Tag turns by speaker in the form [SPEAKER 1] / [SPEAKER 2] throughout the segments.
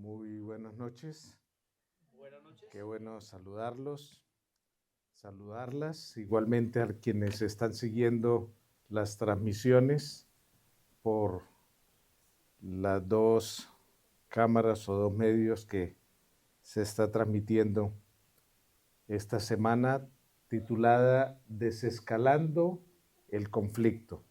[SPEAKER 1] Muy buenas noches.
[SPEAKER 2] Buenas noches.
[SPEAKER 1] Qué bueno saludarlos, saludarlas. Igualmente a quienes están siguiendo las transmisiones por las dos cámaras o dos medios que se está transmitiendo esta semana, titulada Desescalando el conflicto.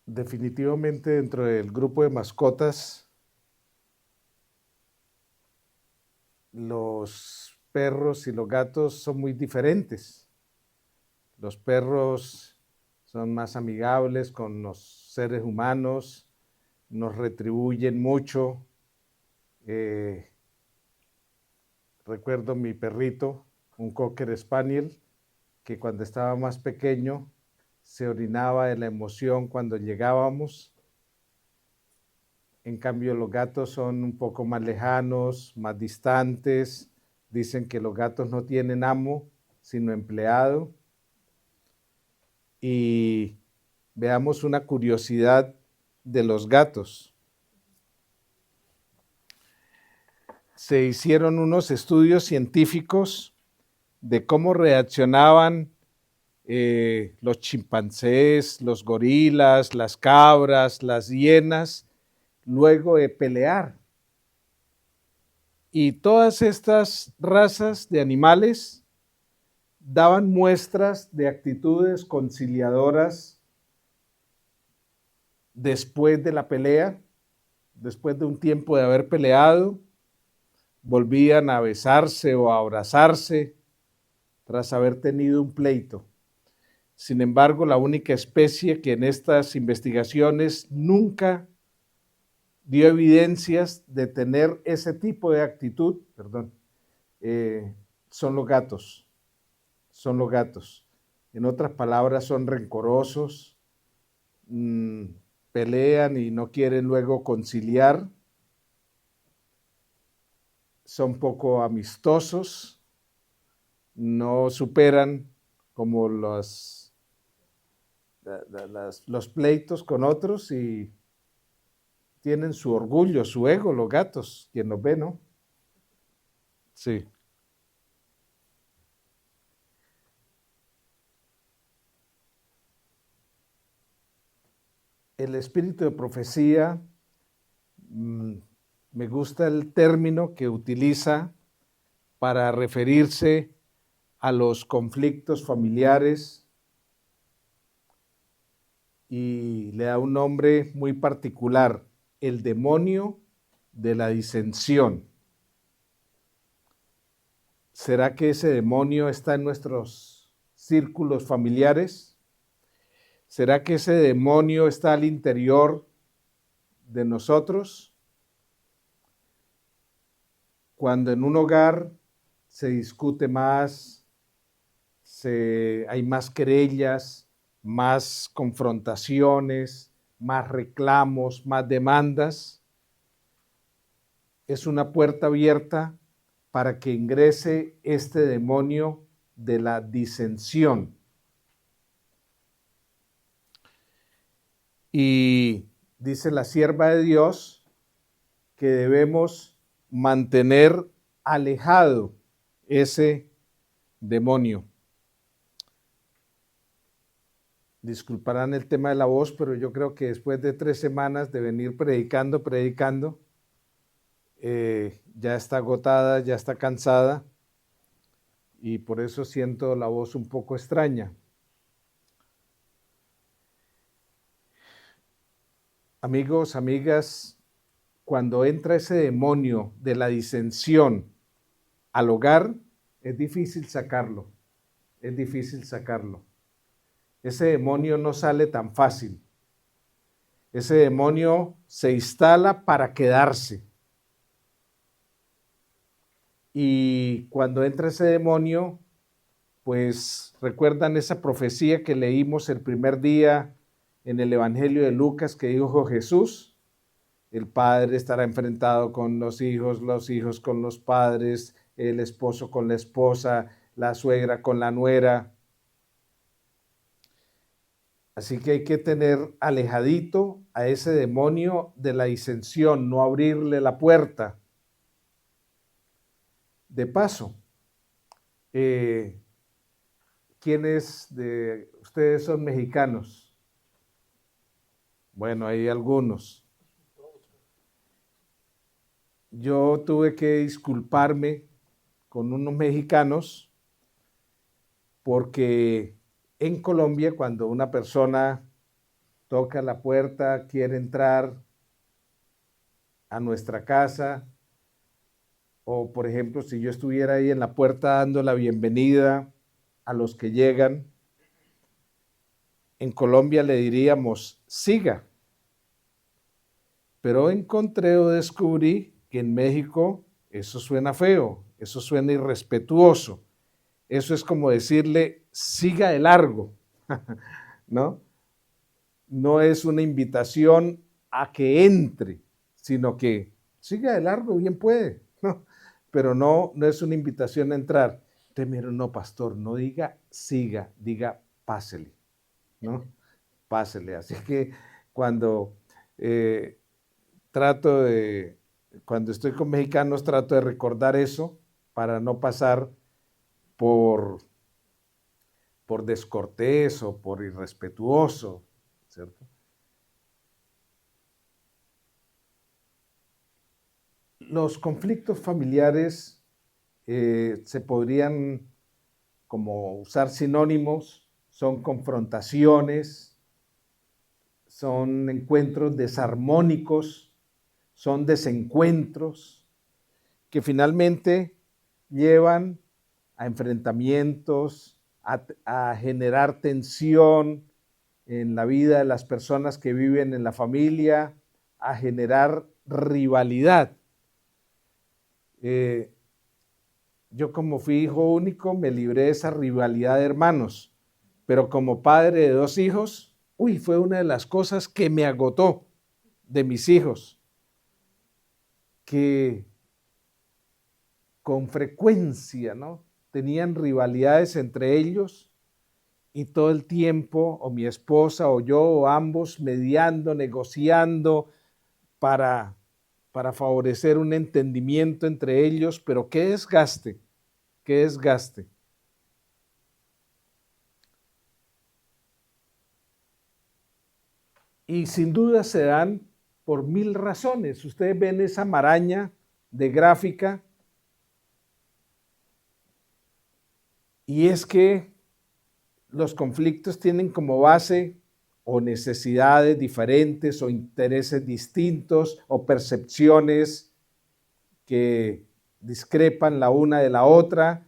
[SPEAKER 1] Definitivamente dentro del grupo de mascotas, los perros y los gatos son muy diferentes. Los perros son más amigables con los seres humanos, nos retribuyen mucho. Recuerdo mi perrito, un Cocker Spaniel, que cuando estaba más pequeño se orinaba de la emoción cuando llegábamos. En cambio, los gatos son un poco más lejanos, más distantes. Dicen que los gatos no tienen amo, sino empleado. Y veamos una curiosidad de los gatos. Se hicieron unos estudios científicos de cómo reaccionaban los chimpancés, los gorilas, las cabras, las hienas, luego de pelear. Y todas estas razas de animales daban muestras de actitudes conciliadoras después de la pelea, después de un tiempo de haber peleado, volvían a besarse o a abrazarse tras haber tenido un pleito. Sin embargo, la única especie que en estas investigaciones nunca dio evidencias de tener ese tipo de actitud, son los gatos. Son los gatos. En otras palabras, son rencorosos, pelean y no quieren luego conciliar, son poco amistosos, no superan como los pleitos con otros y tienen su orgullo, su ego, los gatos, quien los ve, ¿no? Sí. El espíritu de profecía, me gusta el término que utiliza para referirse a los conflictos familiares y le da un nombre muy particular, el demonio de la disensión. ¿Será que ese demonio está en nuestros círculos familiares? ¿Será que ese demonio está al interior de nosotros? Cuando en un hogar se discute más, hay más querellas, más confrontaciones, más reclamos, más demandas, es una puerta abierta para que ingrese este demonio de la disensión. Y dice la sierva de Dios que debemos mantener alejado ese demonio. Disculparán el tema de la voz, pero yo creo que después de 3 semanas de venir predicando, ya está agotada, ya está cansada y por eso siento la voz un poco extraña. Amigos, amigas, cuando entra ese demonio de la disensión al hogar, es difícil sacarlo, es difícil sacarlo. Ese demonio no sale tan fácil. Ese demonio se instala para quedarse. Y cuando entra ese demonio, pues recuerdan esa profecía que leímos el primer día en el Evangelio de Lucas que dijo Jesús: el padre estará enfrentado con los hijos con los padres, el esposo con la esposa, la suegra con la nuera. Así que hay que tener alejadito a ese demonio de la disensión, no abrirle la puerta. De paso, ¿quiénes de ustedes son mexicanos? Bueno, hay algunos. Yo tuve que disculparme con unos mexicanos porque en Colombia cuando una persona toca la puerta, quiere entrar a nuestra casa, o por ejemplo, si yo estuviera ahí en la puerta dando la bienvenida a los que llegan, en Colombia le diríamos, siga. Pero encontré o descubrí que en México eso suena feo, eso suena irrespetuoso. Eso es como decirle, siga de largo, ¿no? No es una invitación a que entre, sino que siga de largo, bien puede, ¿no? Pero no es una invitación a entrar. Entonces, mira, no, pastor, no diga siga, diga pásele, ¿no? Pásele. Así que cuando eh, trato de, cuando estoy con mexicanos, trato de recordar eso para no pasar por, por descortés o por irrespetuoso, ¿cierto? Los conflictos familiares se podrían como usar sinónimos, son confrontaciones, son encuentros desarmónicos, son desencuentros que finalmente llevan a enfrentamientos, a generar tensión en la vida de las personas que viven en la familia, a generar rivalidad. Eh, yo como fui hijo único me libré de esa rivalidad de hermanos, pero como padre de 2 hijos, uy, fue una de las cosas que me agotó de mis hijos, que con frecuencia, ¿no? Tenían rivalidades entre ellos y todo el tiempo, o mi esposa o yo, o ambos mediando, negociando para, para favorecer un entendimiento entre ellos, pero qué desgaste, qué desgaste. Y sin duda se dan por 1000 razones. Ustedes ven esa maraña de gráfica y es que los conflictos tienen como base o necesidades diferentes o intereses distintos o percepciones que discrepan la una de la otra,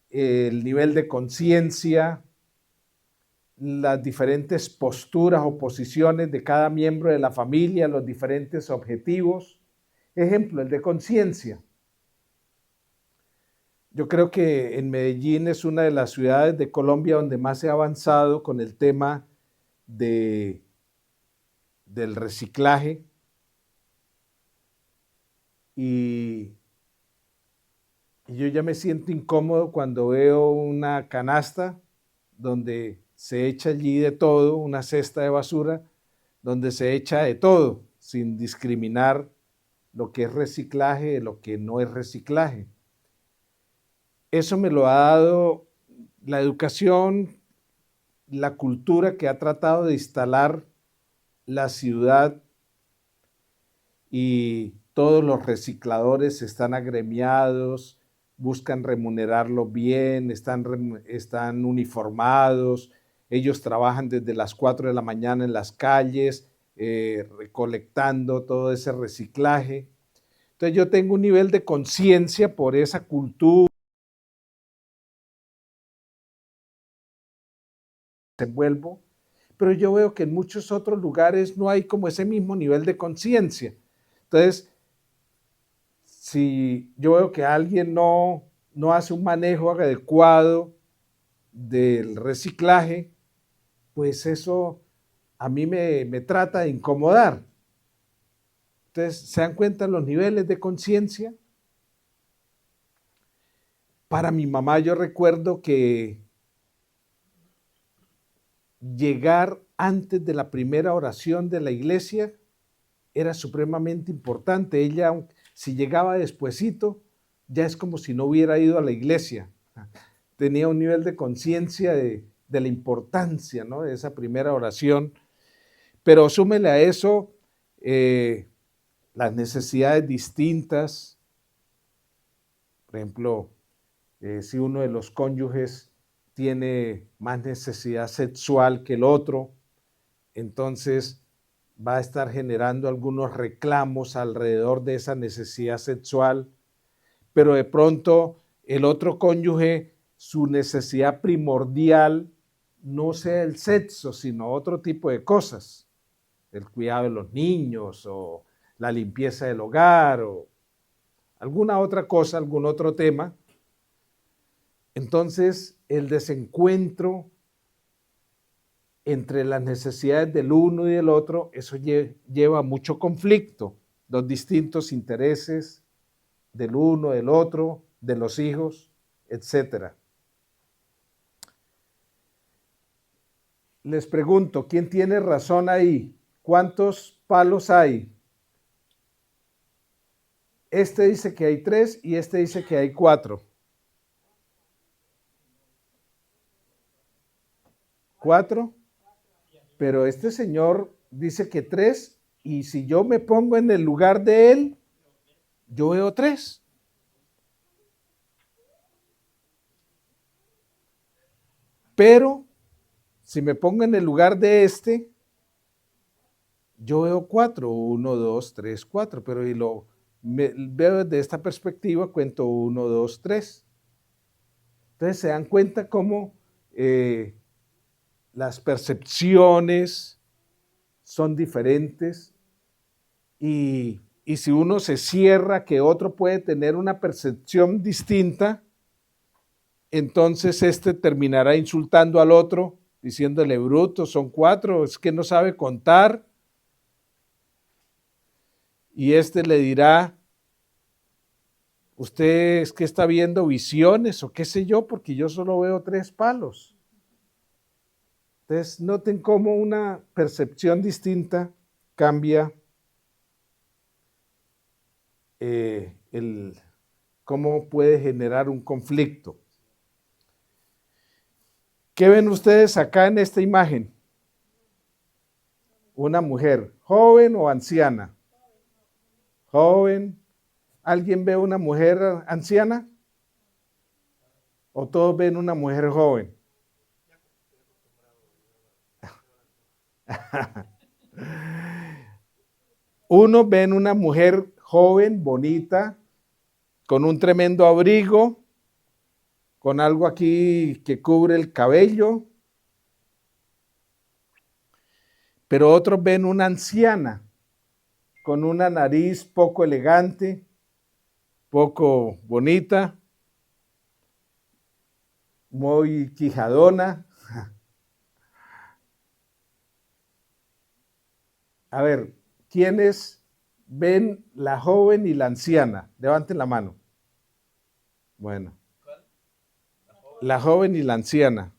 [SPEAKER 1] el nivel de conciencia, las diferentes posturas o posiciones de cada miembro de la familia, los diferentes objetivos. Ejemplo, el de conciencia. Yo creo que en Medellín es una de las ciudades de Colombia donde más se ha avanzado con el tema de, del reciclaje y, y yo ya me siento incómodo cuando veo una canasta donde se echa allí de todo, una cesta de basura, donde se echa de todo, sin discriminar lo que es reciclaje de lo que no es reciclaje. Eso me lo ha dado la educación, la cultura que ha tratado de instalar la ciudad y todos los recicladores están agremiados, buscan remunerarlo bien, están uniformados, ellos trabajan desde las 4 de la mañana en las calles, recolectando todo ese reciclaje. Entonces yo tengo un nivel de conciencia por esa cultura, desenvuelvo, pero yo veo que en muchos otros lugares no hay como ese mismo nivel de conciencia. Entonces, si yo veo que alguien no hace un manejo adecuado del reciclaje, pues eso a mí me trata de incomodar. Entonces, ¿se dan cuenta los niveles de conciencia? Para mi mamá yo recuerdo que llegar antes de la primera oración de la iglesia era supremamente importante. Ella, si llegaba despuesito, ya es como si no hubiera ido a la iglesia. Tenía un nivel de conciencia de la importancia, ¿no?, de esa primera oración. Pero súmele a eso las necesidades distintas. Por ejemplo, si uno de los cónyuges tiene más necesidad sexual que el otro, entonces va a estar generando algunos reclamos alrededor de esa necesidad sexual, pero de pronto el otro cónyuge, su necesidad primordial no sea el sexo, sino otro tipo de cosas, el cuidado de los niños o la limpieza del hogar o alguna otra cosa, algún otro tema. Entonces, el desencuentro entre las necesidades del uno y del otro, eso lleva mucho conflicto, los distintos intereses del uno, del otro, de los hijos, etc. Les pregunto, ¿quién tiene razón ahí? ¿Cuántos palos hay? Este dice que hay 3 y este dice que hay 4. 4, pero este señor dice que 3, y si yo me pongo en el lugar de él, yo veo 3. Pero si me pongo en el lugar de este, yo veo 4, 1, 2, 3, 4, pero y veo desde esta perspectiva, cuento 1, 2, 3. Entonces se dan cuenta cómo las percepciones son diferentes y si uno se cierra que otro puede tener una percepción distinta, entonces este terminará insultando al otro, diciéndole bruto, son 4, es que no sabe contar. Y este le dirá, usted es que está viendo visiones o qué sé yo, porque yo solo veo 3 palos. Entonces, noten cómo una percepción distinta cambia cómo puede generar un conflicto. ¿Qué ven ustedes acá en esta imagen? Una mujer, ¿joven o anciana? Joven. ¿Alguien ve una mujer anciana? ¿O todos ven una mujer joven? Uno ven una mujer joven, bonita, con un tremendo abrigo, con algo aquí que cubre el cabello, pero otros ven una anciana, con una nariz poco elegante, poco bonita, muy quijadona. A ver, ¿quiénes ven la joven y la anciana? Levanten la mano. Bueno. La joven y la anciana.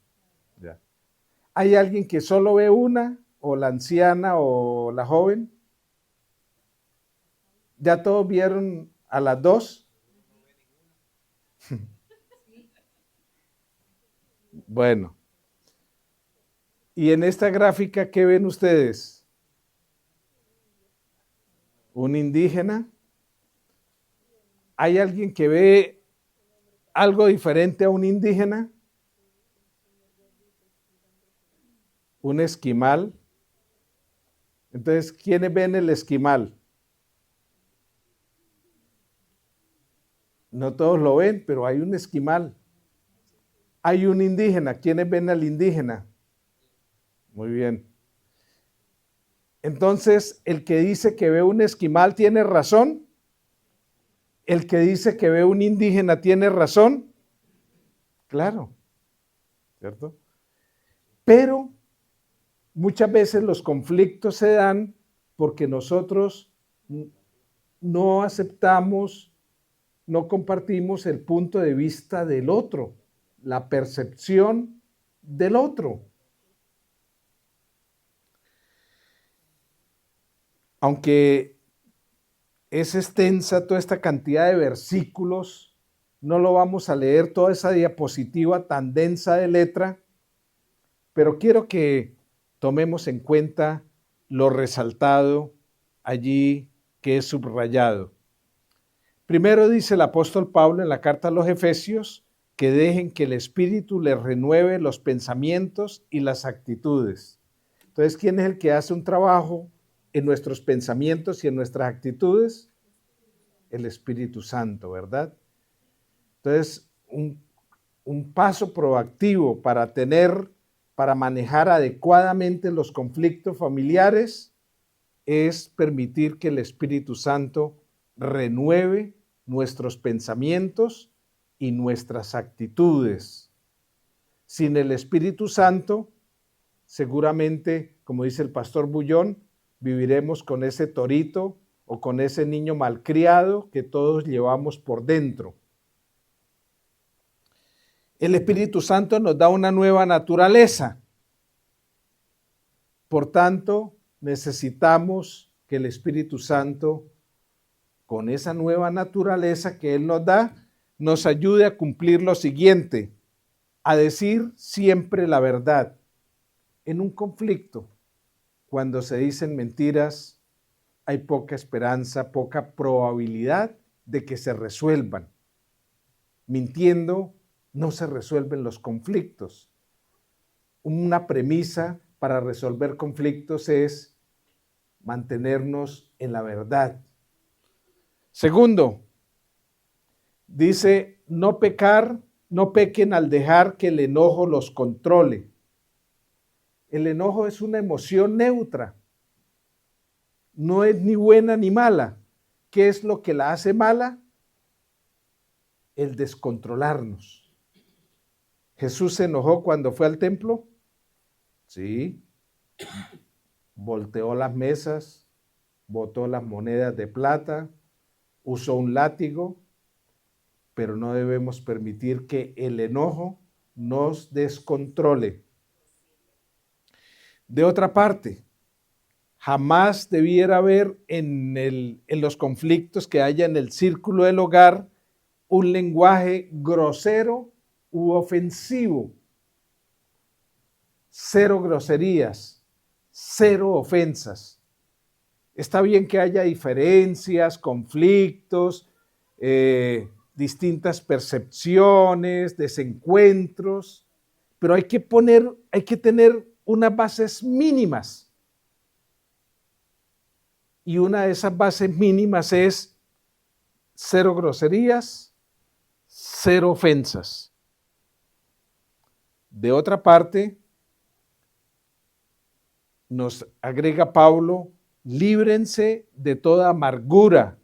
[SPEAKER 1] Ya. ¿Hay alguien que solo ve una, o la anciana o la joven? ¿Ya todos vieron a las 2? Bueno. ¿Y en esta gráfica qué ven ustedes? ¿Un indígena? ¿Hay alguien que ve algo diferente a un indígena? ¿Un esquimal? Entonces, ¿quiénes ven el esquimal? No todos lo ven, pero hay un esquimal. Hay un indígena. ¿Quiénes ven al indígena? Muy bien. Entonces, el que dice que ve un esquimal tiene razón. El que dice que ve un indígena tiene razón. Claro, ¿cierto? Pero muchas veces los conflictos se dan porque nosotros no aceptamos, no compartimos el punto de vista del otro, la percepción del otro. Aunque es extensa toda esta cantidad de versículos, no lo vamos a leer toda esa diapositiva tan densa de letra, pero quiero que tomemos en cuenta lo resaltado allí que es subrayado. Primero dice el apóstol Pablo en la carta a los Efesios que dejen que el Espíritu les renueve los pensamientos y las actitudes. Entonces, ¿quién es el que hace un trabajo en nuestros pensamientos y en nuestras actitudes? El Espíritu Santo, ¿verdad? Entonces, un paso proactivo para manejar adecuadamente los conflictos familiares es permitir que el Espíritu Santo renueve nuestros pensamientos y nuestras actitudes. Sin el Espíritu Santo, seguramente, como dice el pastor Bullón, viviremos con ese torito o con ese niño malcriado que todos llevamos por dentro. El Espíritu Santo nos da una nueva naturaleza. Por tanto, necesitamos que el Espíritu Santo, con esa nueva naturaleza que Él nos da, nos ayude a cumplir lo siguiente: a decir siempre la verdad. En un conflicto, cuando se dicen mentiras, hay poca esperanza, poca probabilidad de que se resuelvan. Mintiendo, no se resuelven los conflictos. Una premisa para resolver conflictos es mantenernos en la verdad. Segundo, dice no pequen al dejar que el enojo los controle. El enojo es una emoción neutra, no es ni buena ni mala. ¿Qué es lo que la hace mala? El descontrolarnos. ¿Jesús se enojó cuando fue al templo? Sí. Volteó las mesas, botó las monedas de plata, usó un látigo, pero no debemos permitir que el enojo nos descontrole. De otra parte, jamás debiera haber en los conflictos que haya en el círculo del hogar un lenguaje grosero u ofensivo. Cero groserías, cero ofensas. Está bien que haya diferencias, conflictos, distintas percepciones, desencuentros, pero hay que tener unas bases mínimas. Y una de esas bases mínimas es cero groserías, cero ofensas. De otra parte, nos agrega Pablo, líbrense de toda amargura,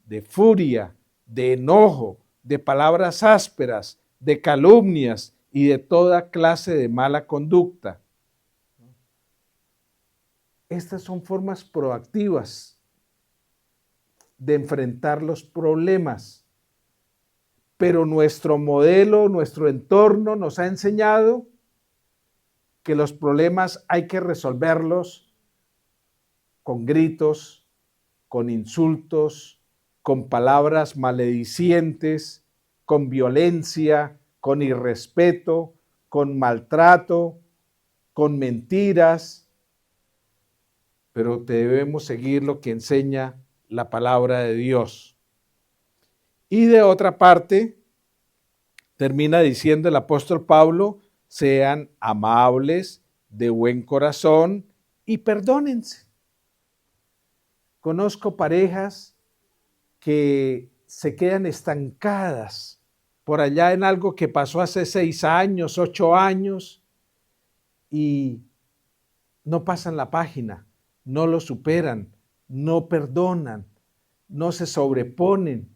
[SPEAKER 1] de furia, de enojo, de palabras ásperas, de calumnias y de toda clase de mala conducta. Estas son formas proactivas de enfrentar los problemas, pero nuestro modelo, nuestro entorno nos ha enseñado que los problemas hay que resolverlos con gritos, con insultos, con palabras maledicientes, con violencia, con irrespeto, con maltrato, con mentiras, pero debemos seguir lo que enseña la palabra de Dios. Y de otra parte, termina diciendo el apóstol Pablo, sean amables, de buen corazón y perdónense. Conozco parejas que se quedan estancadas por allá en algo que pasó hace 6 años, 8 años y no pasan la página, no lo superan, no perdonan, no se sobreponen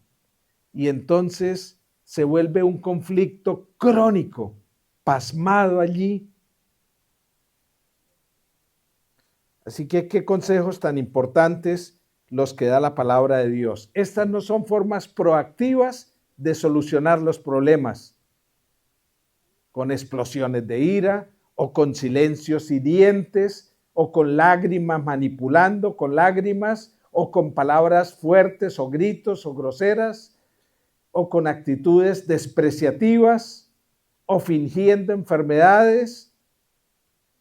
[SPEAKER 1] y entonces se vuelve un conflicto crónico, pasmado allí. Así que qué consejos tan importantes los que da la palabra de Dios. Estas no son formas proactivas de solucionar los problemas, con explosiones de ira o con silencios hirientes o con lágrimas, manipulando con lágrimas, o con palabras fuertes o gritos o groseras, o con actitudes despreciativas, o fingiendo enfermedades,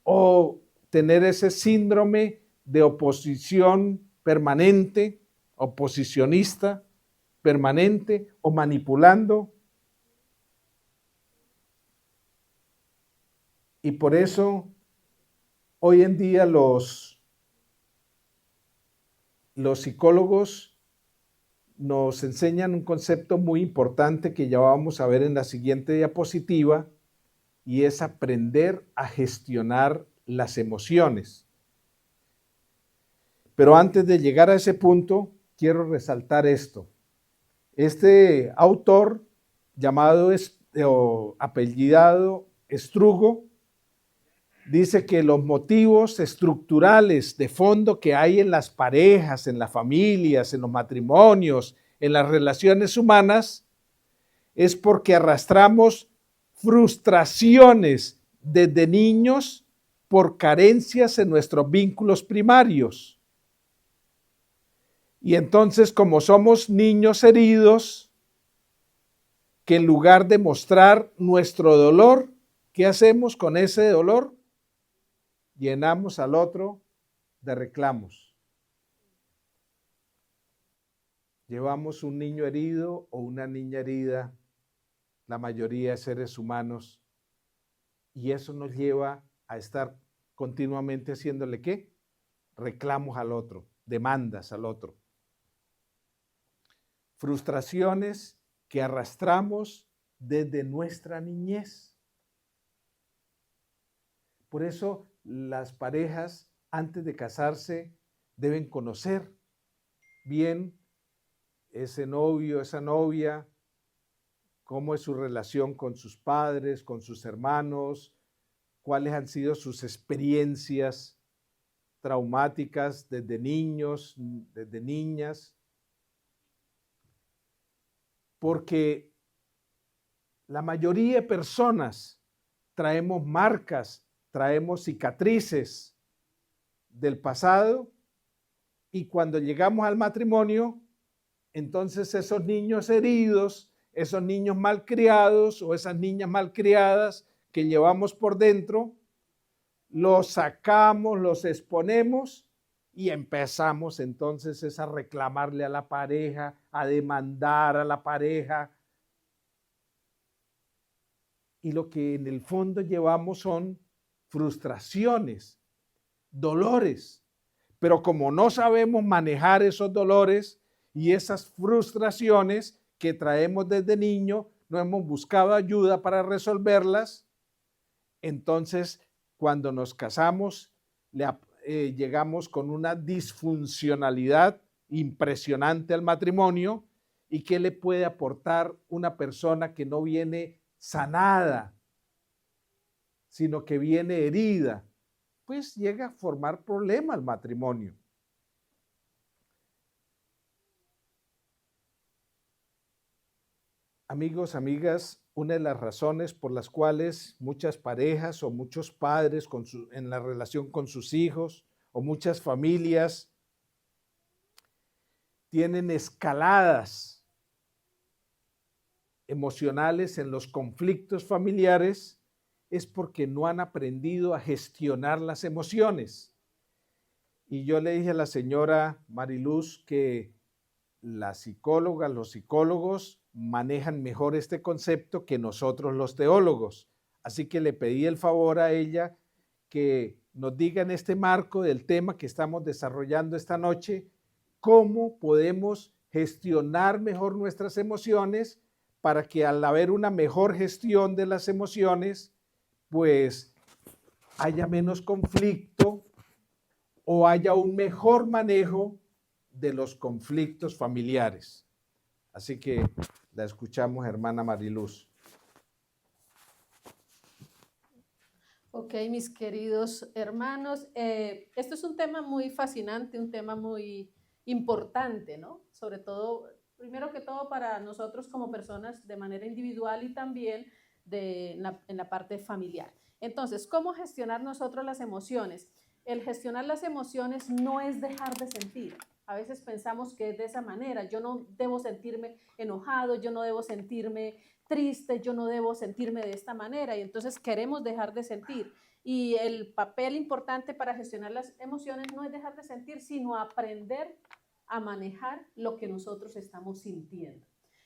[SPEAKER 1] o tener ese síndrome de oposición permanente, oposicionista permanente, o manipulando. Y por eso hoy en día los psicólogos nos enseñan un concepto muy importante que ya vamos a ver en la siguiente diapositiva, y es aprender a gestionar las emociones. Pero antes de llegar a ese punto, quiero resaltar esto. Este autor, llamado o apellidado Strugo, dice que los motivos estructurales de fondo que hay en las parejas, en las familias, en los matrimonios, en las relaciones humanas, es porque arrastramos frustraciones desde niños por carencias en nuestros vínculos primarios. Y entonces, como somos niños heridos, que en lugar de mostrar nuestro dolor, ¿qué hacemos con ese dolor? Llenamos al otro de reclamos. Llevamos un niño herido o una niña herida, la mayoría de seres humanos, y eso nos lleva a estar continuamente haciéndole ¿qué? Reclamos al otro, demandas al otro. Frustraciones que arrastramos desde nuestra niñez. Por eso las parejas, antes de casarse, deben conocer bien ese novio, esa novia, cómo es su relación con sus padres, con sus hermanos, cuáles han sido sus experiencias traumáticas desde niños, desde niñas, porque la mayoría de personas traemos marcas, traemos cicatrices del pasado, y cuando llegamos al matrimonio, entonces esos niños heridos, esos niños malcriados o esas niñas malcriadas que llevamos por dentro, los sacamos, los exponemos y empezamos entonces es a reclamarle a la pareja, a demandar a la pareja. Y lo que en el fondo llevamos son frustraciones, dolores. Pero como no sabemos manejar esos dolores y esas frustraciones que traemos desde niño, no hemos buscado ayuda para resolverlas, entonces cuando nos casamos llegamos con una disfuncionalidad impresionante al matrimonio. ¿Y qué le puede aportar una persona que no viene sanada, sino que viene herida? Pues llega a formar problema al matrimonio. Amigos, amigas, una de las razones por las cuales muchas parejas o muchos padres en la relación con sus hijos o muchas familias tienen escaladas emocionales en los conflictos familiares es porque no han aprendido a gestionar las emociones. Y yo le dije a la señora Mariluz que las psicólogas, los psicólogos manejan mejor este concepto que nosotros los teólogos. Así que le pedí el favor a ella que nos diga en este marco del tema que estamos desarrollando esta noche, cómo podemos gestionar mejor nuestras emociones para que al haber una mejor gestión de las emociones, pues haya menos conflicto o haya un mejor manejo de los conflictos familiares. Así que la escuchamos, hermana Mariluz.
[SPEAKER 2] Ok, mis queridos hermanos, esto es un tema muy fascinante, un tema muy importante, ¿no? Sobre todo, primero que todo para nosotros como personas de manera individual y también en la parte familiar. Entonces, ¿cómo gestionar nosotros las emociones? el gestionar las emociones no es dejar de sentir. A veces pensamos que es de esa manera. Yo no debo sentirme enojado, yo no debo sentirme triste, yo no debo sentirme de esta manera. Y entonces queremos dejar de sentir. Y el papel importante para gestionar las emociones no es dejar de sentir, sino aprender a manejar lo que nosotros estamos sintiendo.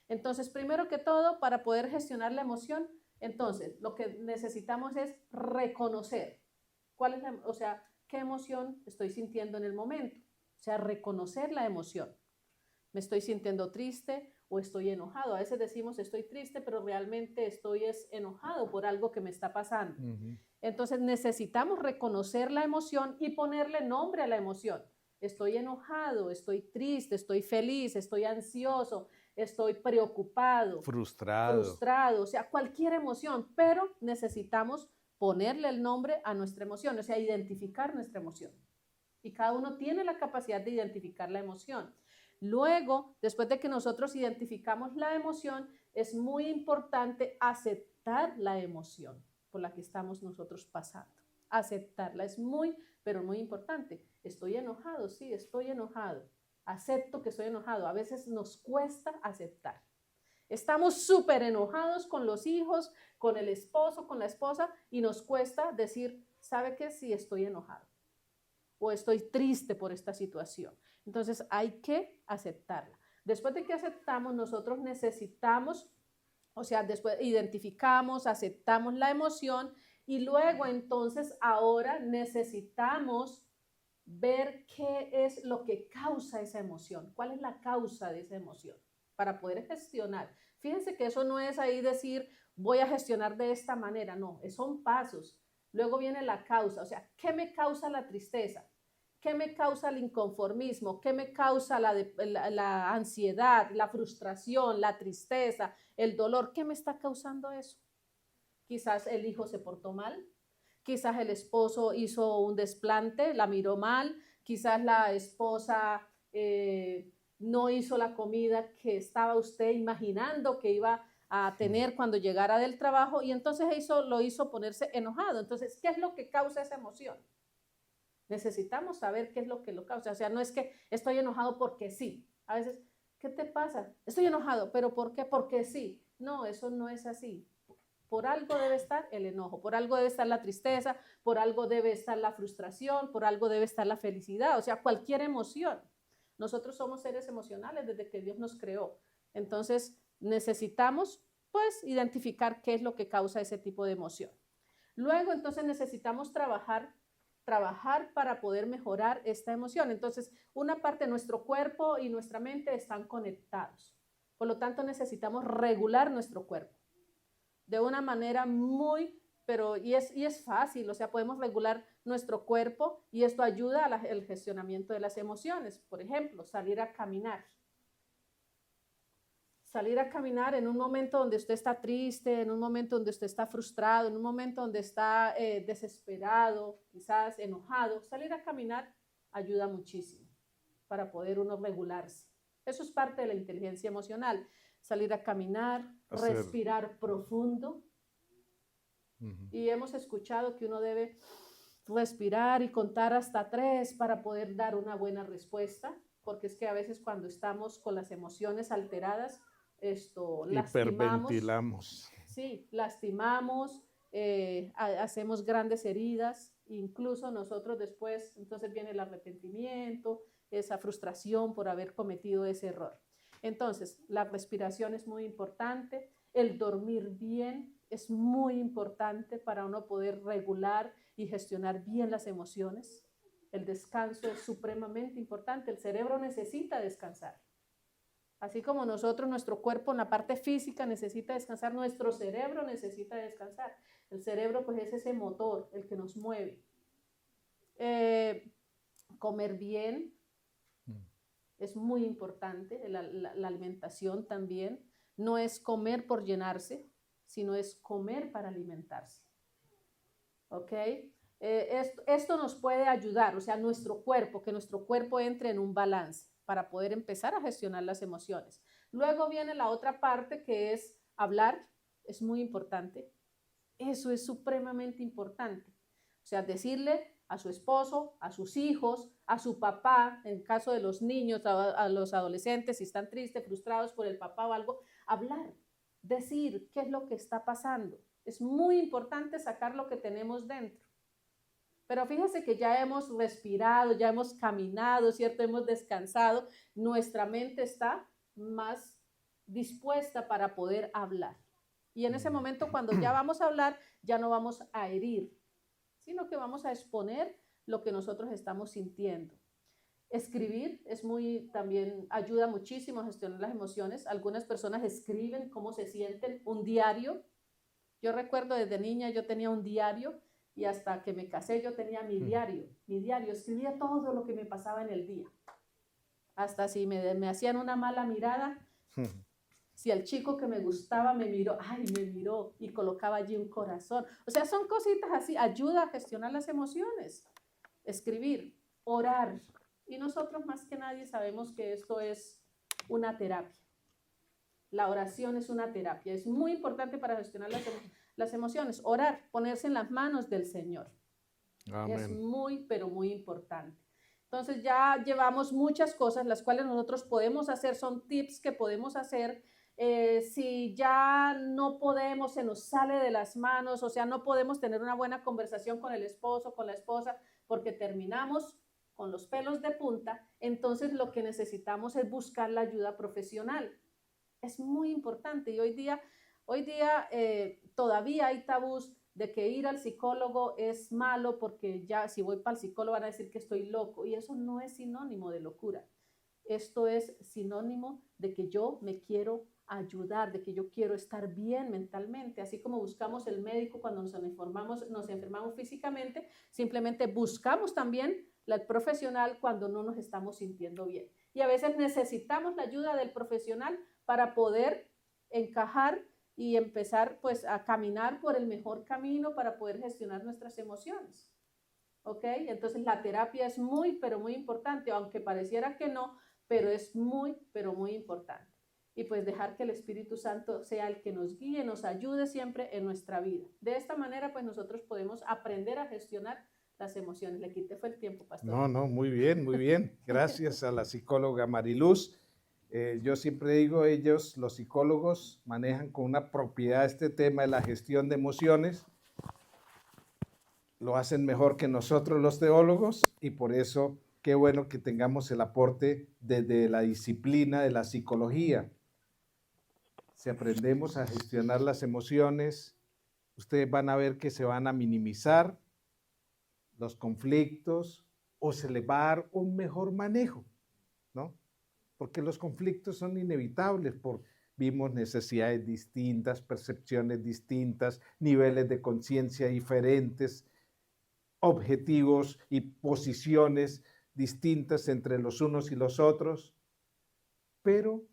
[SPEAKER 2] Entonces, primero que todo, para poder gestionar la emoción, entonces, lo que necesitamos es reconocer cuál es o sea, qué emoción estoy sintiendo en el momento. O sea, reconocer la emoción. ¿Me estoy sintiendo triste o estoy enojado? A veces decimos estoy triste, pero realmente estoy enojado por algo que me está pasando. Entonces necesitamos reconocer la emoción y ponerle nombre a la emoción. Estoy enojado, estoy triste, estoy feliz, estoy ansioso, estoy preocupado, frustrado, o sea, cualquier emoción, pero necesitamos ponerle el nombre a nuestra emoción, o sea, identificar nuestra emoción. Y cada uno tiene la capacidad de identificar la emoción. Luego, después de que nosotros identificamos la emoción, es muy importante aceptar la emoción por la que estamos nosotros pasando. Aceptarla es muy, pero muy importante. Estoy enojado, sí, estoy enojado. Acepto que estoy enojado. A veces nos cuesta aceptar. Estamos súper enojados con los hijos, con el esposo, con la esposa, y nos cuesta decir, ¿sabe qué? Sí, estoy enojado o estoy triste por esta situación. Entonces hay que aceptarla. Después de que aceptamos, nosotros necesitamos, o sea, después identificamos, aceptamos la emoción y luego entonces ahora necesitamos ver qué es lo que causa esa emoción, cuál es la causa de esa emoción para poder gestionar. Fíjense que eso no es ahí decir voy a gestionar de esta manera, no, son pasos. Luego viene la causa, o sea, ¿qué me causa la tristeza? ¿Qué me causa el inconformismo? ¿Qué me causa la ansiedad, la frustración, la tristeza, el dolor? ¿Qué me está causando eso? Quizás el hijo se portó mal, quizás el esposo hizo un desplante, la miró mal, quizás la esposa no hizo la comida que estaba usted imaginando que iba a tener cuando llegara del trabajo y entonces eso lo hizo ponerse enojado. Entonces, ¿qué es lo que causa esa emoción? Necesitamos saber qué es lo que lo causa. O sea, no es que estoy enojado porque sí. A veces, ¿qué te pasa? Estoy enojado, pero ¿por qué? Porque sí. No, eso no es así. Por algo debe estar el enojo, por algo debe estar la tristeza, por algo debe estar la frustración, por algo debe estar la felicidad, o sea, cualquier emoción. Nosotros somos seres emocionales desde que Dios nos creó. Entonces, necesitamos, pues, identificar qué es lo que causa ese tipo de emoción. Luego, entonces, necesitamos trabajar para poder mejorar esta emoción. Entonces, una parte de nuestro cuerpo y nuestra mente están conectados. Por lo tanto, necesitamos regular nuestro cuerpo de una manera y es fácil, o sea, podemos regular nuestro cuerpo y esto ayuda al gestionamiento de las emociones. Por ejemplo, salir a caminar. Salir a caminar en un momento donde usted está triste, en un momento donde usted está frustrado, en un momento donde está desesperado, quizás enojado. Salir a caminar ayuda muchísimo para poder uno regularse. Eso es parte de la inteligencia emocional. Salir a caminar, respirar profundo. Y hemos escuchado que uno debe respirar y contar hasta 3 para poder dar una buena respuesta, porque es que a veces cuando estamos con las emociones alteradas,
[SPEAKER 1] hiperventilamos.
[SPEAKER 2] Sí, lastimamos, hacemos grandes heridas, incluso nosotros después, entonces viene el arrepentimiento, esa frustración por haber cometido ese error. Entonces, la respiración es muy importante, el dormir bien es muy importante para uno poder regular y gestionar bien las emociones. El descanso es supremamente importante, el cerebro necesita descansar. Así como nosotros, nuestro cuerpo en la parte física necesita descansar, nuestro cerebro necesita descansar. El cerebro pues es ese motor, el que nos mueve. Comer bien es muy importante, la alimentación también. No es comer por llenarse, sino es comer para alimentarse. ¿Ok? Esto nos puede ayudar, o sea, que nuestro cuerpo entre en un balance para poder empezar a gestionar las emociones. Luego viene la otra parte que es hablar, es muy importante. Eso es supremamente importante. O sea, decirle a su esposo, a sus hijos, a su papá, en el caso de los niños, a los adolescentes, si están tristes, frustrados por el papá o algo, hablar, decir qué es lo que está pasando. Es muy importante sacar lo que tenemos dentro. Pero fíjese que ya hemos respirado, ya hemos caminado, ¿cierto? Hemos descansado, nuestra mente está más dispuesta para poder hablar. Y en ese momento, cuando ya vamos a hablar, ya no vamos a herir, sino que vamos a exponer lo que nosotros estamos sintiendo. Escribir también ayuda muchísimo a gestionar las emociones. Algunas personas escriben cómo se sienten, un diario. Yo recuerdo desde niña yo tenía un diario y hasta que me casé yo tenía mi diario, escribía todo lo que me pasaba en el día. Hasta si me hacían una mala mirada, si el chico que me gustaba me miró, y colocaba allí un corazón. O sea, son cositas así, ayuda a gestionar las emociones. Escribir, orar. Y nosotros más que nadie sabemos que esto es una terapia. La oración es una terapia. Es muy importante para gestionar las emociones. Orar, ponerse en las manos del Señor. Amén. Es muy, pero muy importante. Entonces ya llevamos muchas cosas, las cuales nosotros podemos hacer, son tips que podemos hacer. Si ya no podemos, se nos sale de las manos, o sea, no podemos tener una buena conversación con el esposo, con la esposa, porque terminamos con los pelos de punta, entonces lo que necesitamos es buscar la ayuda profesional. Es muy importante y hoy día todavía hay tabús de que ir al psicólogo es malo porque ya si voy para el psicólogo van a decir que estoy loco y eso no es sinónimo de locura. Esto es sinónimo de que yo me quiero ayudar, de que yo quiero estar bien mentalmente, así como buscamos el médico cuando nos enfermamos físicamente, simplemente buscamos también el profesional cuando no nos estamos sintiendo bien. Y a veces necesitamos la ayuda del profesional para poder encajar y empezar pues a caminar por el mejor camino para poder gestionar nuestras emociones. ¿Ok? Entonces la terapia es muy, pero muy importante, aunque pareciera que no, pero es muy, pero muy importante. Y pues dejar que el Espíritu Santo sea el que nos guíe, nos ayude siempre en nuestra vida. De esta manera pues nosotros podemos aprender a gestionar las emociones. Le quité fue el tiempo, pastor.
[SPEAKER 1] No, muy bien, muy bien. Gracias a la psicóloga Mariluz. Yo siempre digo, los psicólogos, manejan con una propiedad este tema de la gestión de emociones. Lo hacen mejor que nosotros los teólogos y por eso qué bueno que tengamos el aporte desde la disciplina de la psicología. Si aprendemos a gestionar las emociones, ustedes van a ver que se van a minimizar los conflictos o se les va a dar un mejor manejo, ¿no? Porque los conflictos son inevitables, vimos necesidades distintas, percepciones distintas, niveles de conciencia diferentes, objetivos y posiciones distintas entre los unos y los otros, pero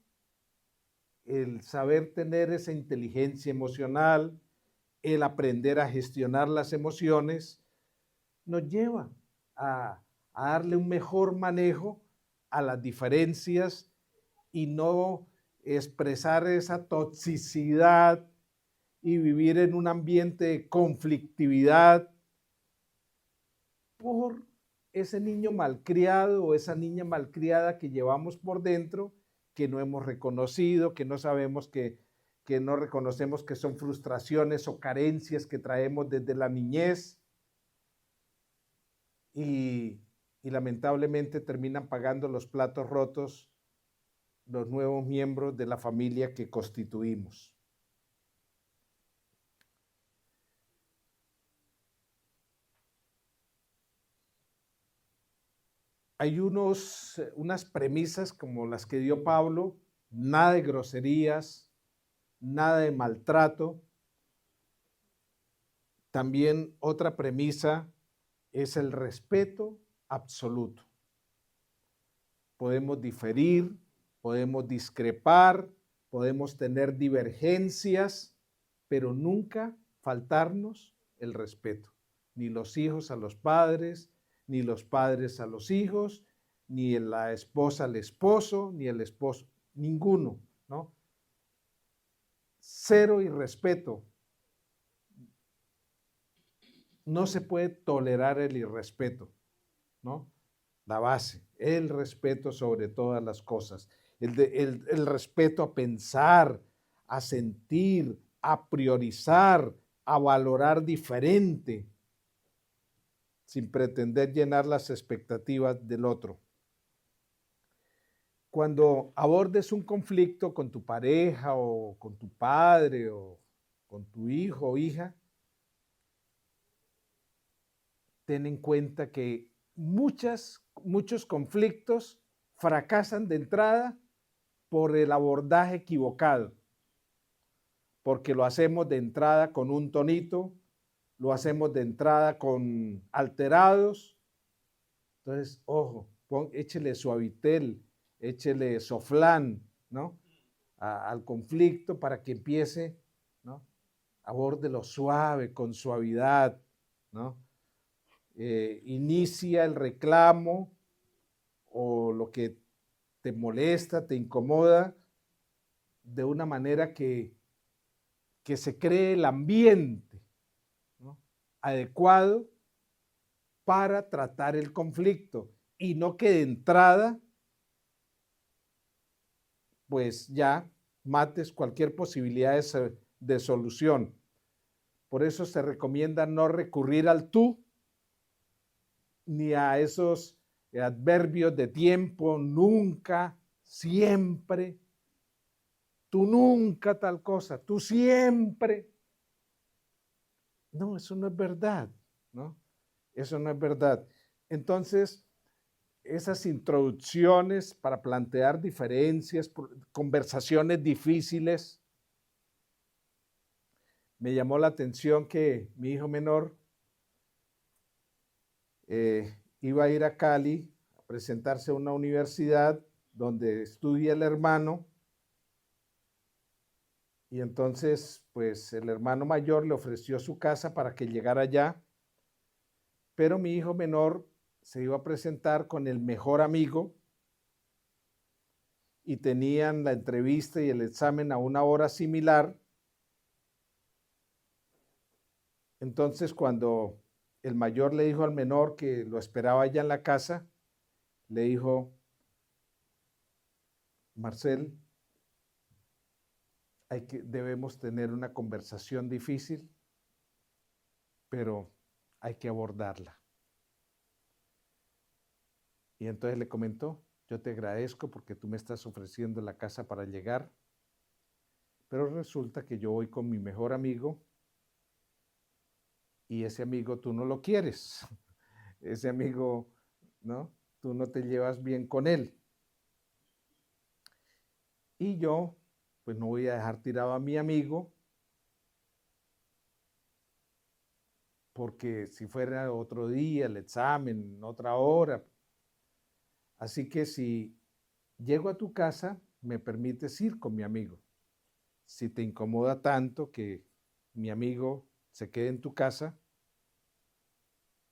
[SPEAKER 1] el saber tener esa inteligencia emocional, el aprender a gestionar las emociones, nos lleva a darle un mejor manejo a las diferencias y no expresar esa toxicidad y vivir en un ambiente de conflictividad por ese niño malcriado o esa niña malcriada que llevamos por dentro, que no hemos reconocido, que no sabemos que no reconocemos que son frustraciones o carencias que traemos desde la niñez y lamentablemente terminan pagando los platos rotos los nuevos miembros de la familia que constituimos. Hay unas premisas como las que dio Pablo, nada de groserías, nada de maltrato. También otra premisa es el respeto absoluto. Podemos diferir, podemos discrepar, podemos tener divergencias, pero nunca faltarnos el respeto. Ni los hijos a los padres, ni los padres a los hijos, ni la esposa al esposo, ni el esposo, ninguno, ¿no? Cero irrespeto. no se puede tolerar el irrespeto, ¿no? La base, el respeto sobre todas las cosas, el respeto a pensar, a sentir, a priorizar, a valorar diferente, sin pretender llenar las expectativas del otro. Cuando abordes un conflicto con tu pareja o con tu padre o con tu hijo o hija, ten en cuenta que muchos conflictos fracasan de entrada por el abordaje equivocado, porque lo hacemos de entrada con un tonito, lo hacemos de entrada con alterados. Entonces, ojo, échele suavitel, échele soflán, ¿no? Al conflicto para que empiece, ¿no? Abórdelo suave, con suavidad, ¿no? Inicia el reclamo o lo que te molesta, te incomoda, de una manera que se cree el ambiente, ¿no? Adecuado para tratar el conflicto y no que de entrada pues ya mates cualquier posibilidad de solución. Por eso se recomienda no recurrir al tú ni a esos adverbios de tiempo, nunca, siempre, tú nunca tal cosa, tú siempre. No, eso no es verdad, ¿no? Eso no es verdad. Entonces, esas introducciones para plantear diferencias, conversaciones difíciles. Me llamó la atención que mi hijo menor iba a ir a Cali a presentarse a una universidad donde estudia el hermano, y entonces pues el hermano mayor le ofreció su casa para que llegara allá, pero mi hijo menor se iba a presentar con el mejor amigo y tenían la entrevista y el examen a una hora similar. Entonces, cuando el mayor le dijo al menor que lo esperaba allá en la casa, le dijo: Marcel, debemos tener una conversación difícil, pero hay que abordarla. Y entonces le comentó: yo te agradezco porque tú me estás ofreciendo la casa para llegar, pero resulta que yo voy con mi mejor amigo y ese amigo tú no lo quieres. Ese amigo, ¿no? Tú no te llevas bien con él. Y yo, pues no voy a dejar tirado a mi amigo, porque si fuera otro día, el examen, otra hora. Así que si llego a tu casa, me permites ir con mi amigo. Si te incomoda tanto que mi amigo se quede en tu casa,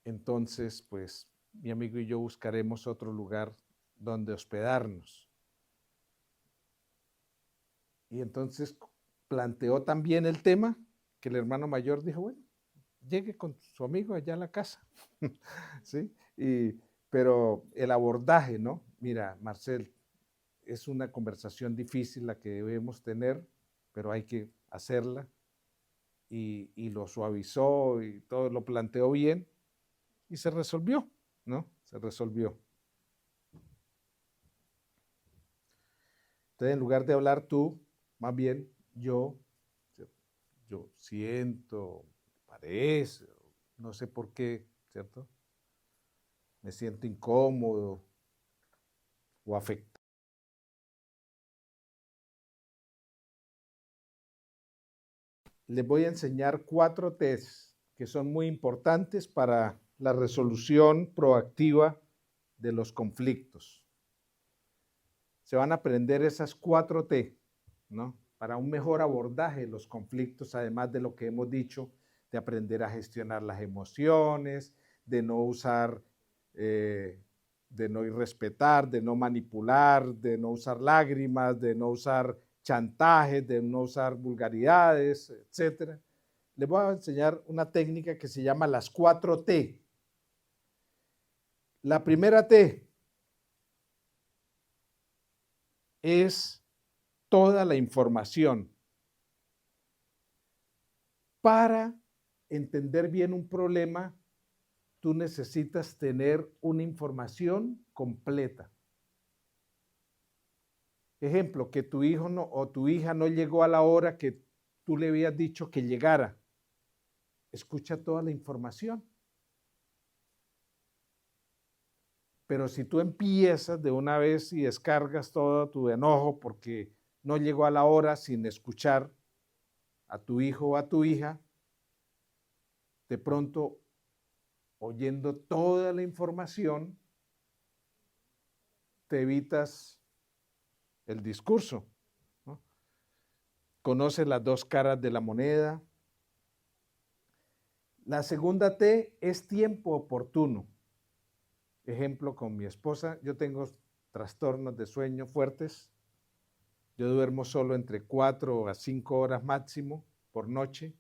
[SPEAKER 1] entonces pues mi amigo y yo buscaremos otro lugar donde hospedarnos. Y entonces planteó también el tema que el hermano mayor dijo: bueno, llegue con su amigo allá a la casa. ¿Sí? Pero el abordaje, ¿no? Mira, Marcel, es una conversación difícil la que debemos tener, pero hay que hacerla. Y lo suavizó y todo lo planteó bien y se resolvió, ¿no? Se resolvió. Entonces, en lugar de hablar tú, más bien yo siento, parece, no sé por qué, ¿cierto? Me siento incómodo o afectado. Les voy a enseñar 4 tests que son muy importantes para la resolución proactiva de los conflictos. Se van a aprender esas 4 T, ¿no? Para un mejor abordaje de los conflictos, además de lo que hemos dicho, de aprender a gestionar las emociones, de no usar, de no irrespetar, de no manipular, de no usar lágrimas, de no usar chantajes, de no usar vulgaridades, etc. les voy a enseñar una técnica que se llama las 4T. La primera T es toda la información. Para entender bien un problema, tú necesitas tener una información completa. Ejemplo, que tu hijo o tu hija no llegó a la hora que tú le habías dicho que llegara. Escucha toda la información. Pero si tú empiezas de una vez y descargas todo tu enojo porque no llegó a la hora sin escuchar a tu hijo o a tu hija, de pronto, oyendo toda la información, te evitas el discurso, ¿no? Conoces las dos caras de la moneda. La segunda T es tiempo oportuno. Ejemplo, con mi esposa, yo tengo trastornos de sueño fuertes. Yo duermo solo entre 4 a 5 horas máximo por noche.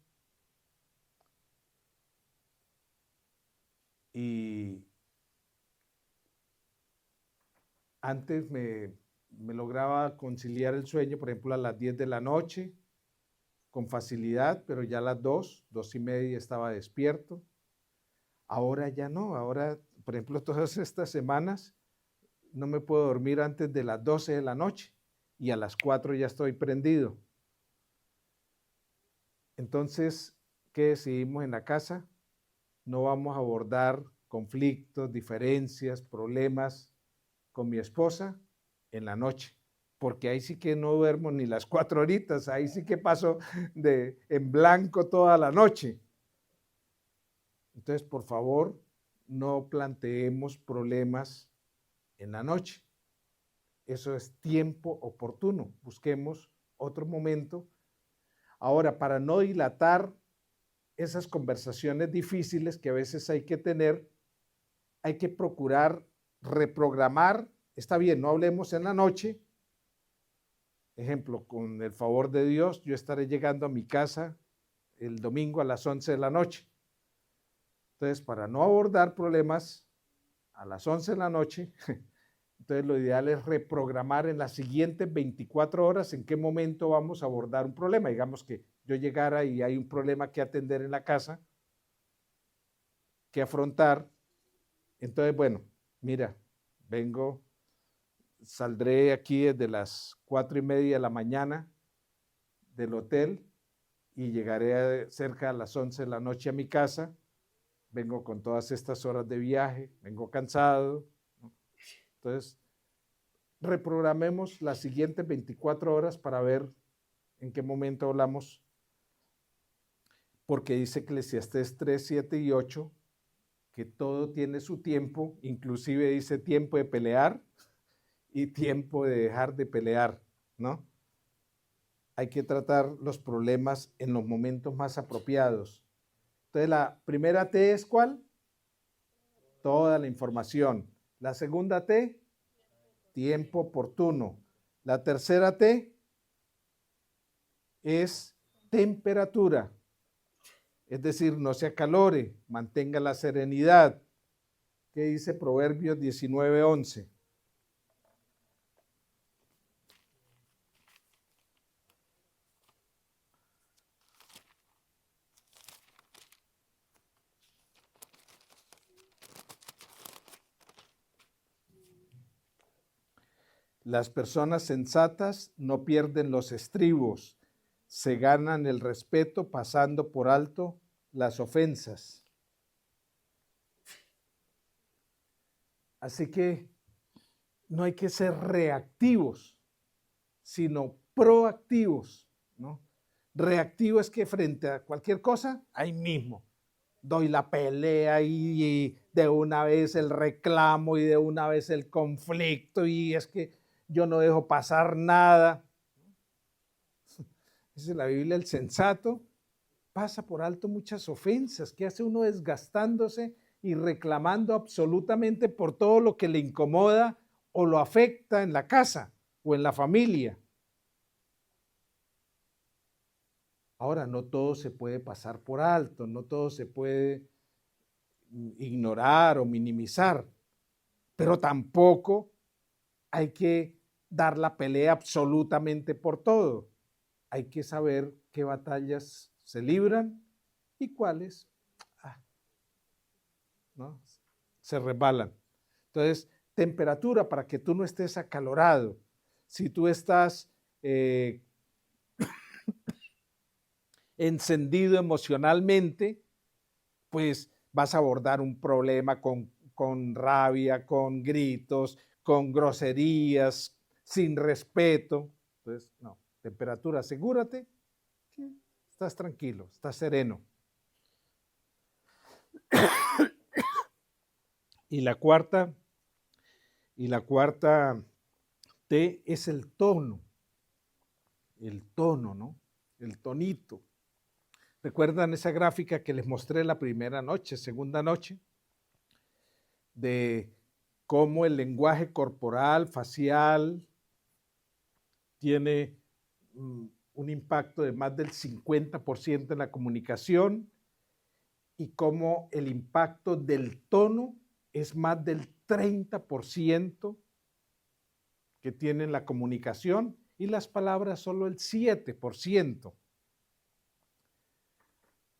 [SPEAKER 1] Y antes me lograba conciliar el sueño, por ejemplo, a las 10 de la noche, con facilidad, pero ya a las 2:30 estaba despierto. Ahora ya no, ahora, por ejemplo, todas estas semanas no me puedo dormir antes de las 12 de la noche y a las 4 ya estoy prendido. Entonces, ¿qué decidimos en la casa? No vamos a abordar conflictos, diferencias, problemas con mi esposa en la noche, porque ahí sí que no duermo ni las 4 horitas, ahí sí que paso en blanco toda la noche. Entonces, por favor, no planteemos problemas en la noche. Eso es tiempo oportuno. Busquemos otro momento. Ahora, para no dilatar esas conversaciones difíciles que a veces hay que tener, hay que procurar reprogramar. Está bien, no hablemos en la noche. Ejemplo, con el favor de Dios, yo estaré llegando a mi casa el domingo a las 11 de la noche. Entonces, para no abordar problemas a las 11 de la noche, entonces lo ideal es reprogramar en las siguientes 24 horas en qué momento vamos a abordar un problema. Digamos que yo llegara y hay un problema que atender en la casa, que afrontar. Entonces, bueno, mira, saldré aquí desde las 4:30 de la mañana del hotel y llegaré cerca a las 11 de la noche a mi casa. Vengo con todas estas horas de viaje, vengo cansado, ¿no? Entonces, reprogramemos las siguientes 24 horas para ver en qué momento hablamos, porque dice Eclesiastés 3, 7 y 8, que todo tiene su tiempo, inclusive dice tiempo de pelear y tiempo de dejar de pelear, ¿no? Hay que tratar los problemas en los momentos más apropiados. Entonces, la primera T es ¿cuál? Toda la información. La segunda T, tiempo oportuno. La tercera T es temperatura. Es decir, no se acalore, mantenga la serenidad. ¿Qué dice Proverbios 19:11? Las personas sensatas no pierden los estribos, se ganan el respeto pasando por alto las ofensas. Así que no hay que ser reactivos, sino proactivos, ¿no? Reactivo es que frente a cualquier cosa, ahí mismo doy la pelea y de una vez el reclamo y de una vez el conflicto y es que yo no dejo pasar nada. Dice la Biblia, el sensato pasa por alto muchas ofensas. ¿Qué hace uno desgastándose y reclamando absolutamente por todo lo que le incomoda o lo afecta en la casa o en la familia? Ahora, no todo se puede pasar por alto, no todo se puede ignorar o minimizar, pero tampoco hay que dar la pelea absolutamente por todo. Hay que saber qué batallas se libran y cuáles ¿no? se resbalan. Entonces, temperatura para que tú no estés acalorado. Si tú estás encendido emocionalmente, pues vas a abordar un problema con rabia, con gritos, con groserías, sin respeto. Entonces, no, temperatura, asegúrate que estás tranquilo, estás sereno. Y la cuarta T es el tono, ¿no? El tonito. ¿Recuerdan esa gráfica que les mostré la primera noche, segunda noche? De cómo el lenguaje corporal, facial, tiene un impacto de más del 50% en la comunicación y cómo el impacto del tono es más del 30% que tiene en la comunicación y las palabras solo el 7%.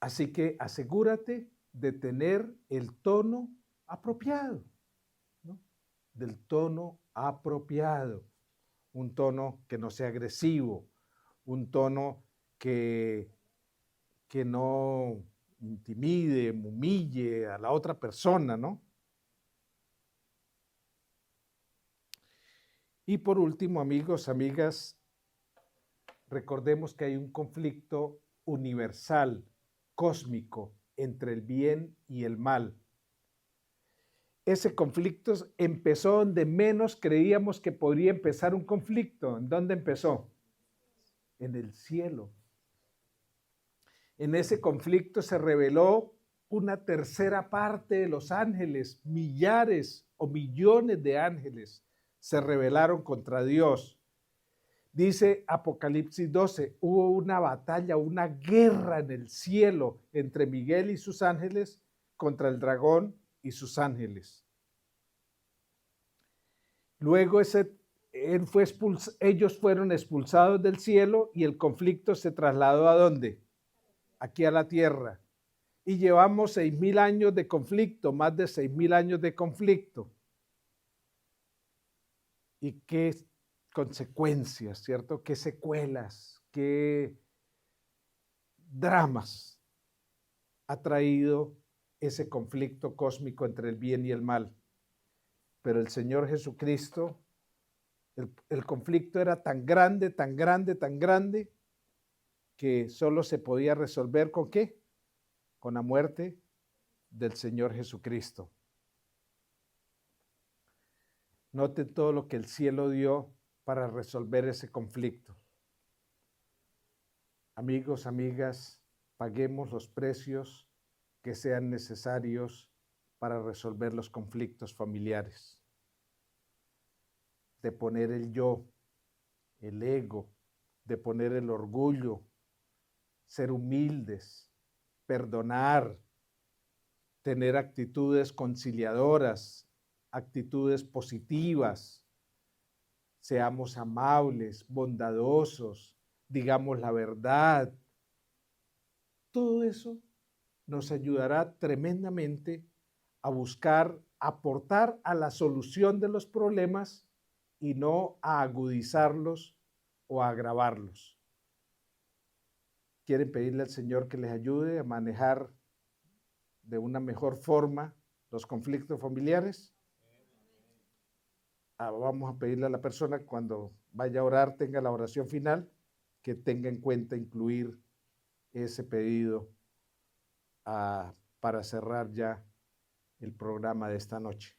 [SPEAKER 1] Así que asegúrate de tener el tono apropiado, ¿no? Del tono apropiado. Un tono que no sea agresivo, un tono que no intimide, humille a la otra persona, ¿no? Y por último, amigos, amigas, recordemos que hay un conflicto universal, cósmico, entre el bien y el mal. Ese conflicto empezó donde menos creíamos que podría empezar un conflicto. ¿En dónde empezó? En el cielo. En ese conflicto se reveló una tercera parte de los ángeles, millares o millones de ángeles se rebelaron contra Dios. Dice Apocalipsis 12, hubo una batalla, una guerra en el cielo entre Miguel y sus ángeles contra el dragón y sus ángeles. Luego ellos fueron expulsados del cielo y el conflicto se trasladó ¿a dónde? Aquí a la tierra. Y llevamos 6,000 años de conflicto, más de 6,000 años de conflicto. ¿Y qué consecuencias, cierto? ¿Qué secuelas, qué dramas ha traído ese conflicto cósmico entre el bien y el mal? Pero el Señor Jesucristo, el conflicto era tan grande, tan grande, tan grande, que solo se podía resolver ¿con qué? Con la muerte del Señor Jesucristo. Noten todo lo que el cielo dio para resolver ese conflicto. Amigos, amigas, paguemos los precios que sean necesarios para resolver los conflictos familiares. De poner el yo, el ego, de poner el orgullo, ser humildes, perdonar, tener actitudes conciliadoras, actitudes positivas, seamos amables, bondadosos, digamos la verdad. Todo eso nos ayudará tremendamente a buscar, aportar a la solución de los problemas y no a agudizarlos o a agravarlos. ¿Quieren pedirle al Señor que les ayude a manejar de una mejor forma los conflictos familiares? Vamos a pedirle a la persona cuando vaya a orar, tenga la oración final, que tenga en cuenta incluir ese pedido para cerrar ya el programa de esta noche.